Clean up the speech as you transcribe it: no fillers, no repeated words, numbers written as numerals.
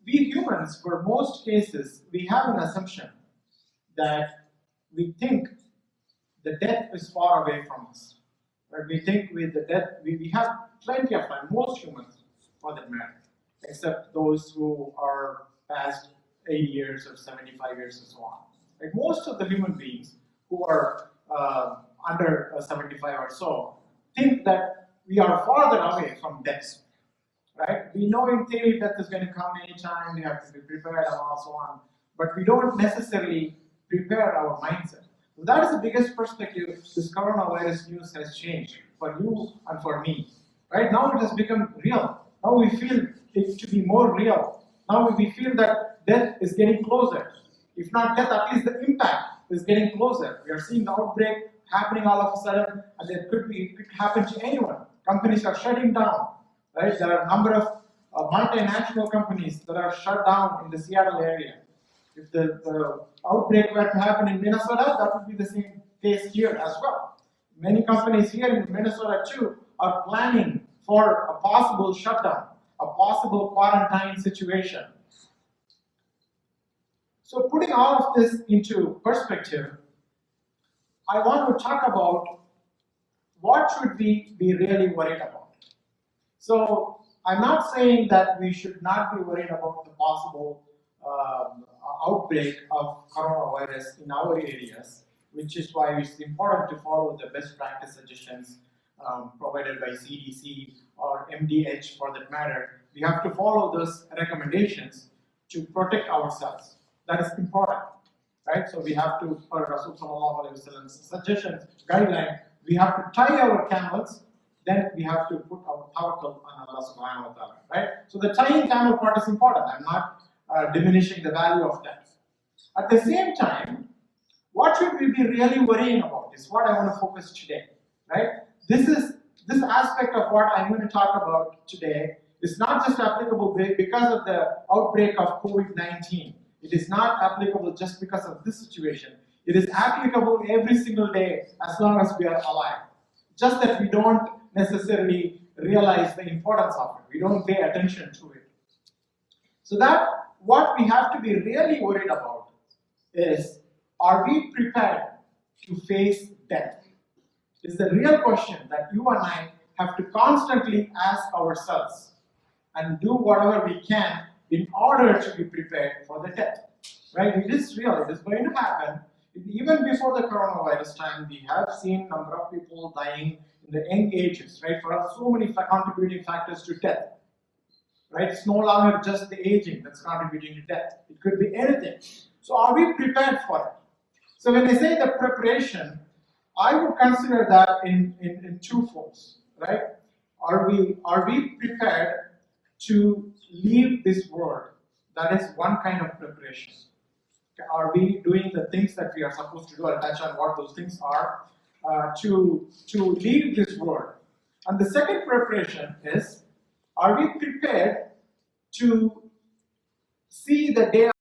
we humans, for most cases, we have an assumption that we think the death is far away from us. Right? We think with the death, we have plenty of time, most humans for that matter, except those who are past 80 years or 75 years and so on. Right? Most of the human beings who are under 75 or so think that we are farther away from death. Right? We know in theory death is going to come anytime, we have to be prepared and so on, but we don't necessarily prepare our mindset. So that is the biggest perspective this coronavirus news has changed for you and for me. Right now it has become real. Now we feel it to be more real. Now we feel that death is getting closer. If not death, at least the impact is getting closer. We are seeing the outbreak happening all of a sudden, and it could happen to anyone. Companies are shutting down. Right? There are a number of multinational companies that are shut down in the Seattle area. If the outbreak were to happen in Minnesota, that would be the same case here as well. Many companies here in Minnesota too are planning for a possible shutdown, a possible quarantine situation. So putting all of this into perspective, I want to talk about what should we be really worried about. So I'm not saying that we should not be worried about the possible outbreak of coronavirus in our areas, which is why it's important to follow the best practice suggestions provided by CDC or MDH for that matter. We have to follow those recommendations to protect ourselves. That is important, right? So we have to, for Rasul Sallallahu Alaihi Wasallam's suggestions, guideline, we have to tie our camels. Then we have to put our tawakkul on Allah subhanahu wa ta'ala, right? So the tying camel part is important. I'm not diminishing the value of that. At the same time, what should we be really worrying about is what I want to focus today, right? This aspect of what I'm going to talk about today is not just applicable because of the outbreak of COVID-19. It is not applicable just because of this situation. It is applicable every single day as long as we are alive. Just that we don't necessarily realize the importance of it. We don't pay attention to it. So that what we have to be really worried about is, are we prepared to face death? It's the real question that you and I have to constantly ask ourselves and do whatever we can in order to be prepared for the death. Right? It is real. It is going to happen. Even before the coronavirus time, we have seen a number of people dying in the young ages, right? For so many contributing factors to death, right? It's no longer just the aging that's contributing to death. It could be anything. So are we prepared for it? So when I say the preparation, I would consider that in two folds, right? Are we prepared to leave this world? That is one kind of preparation. Are we doing the things that we are supposed to do? I'll touch on what those things are to leave this world. And the second preparation is, are we prepared to see the day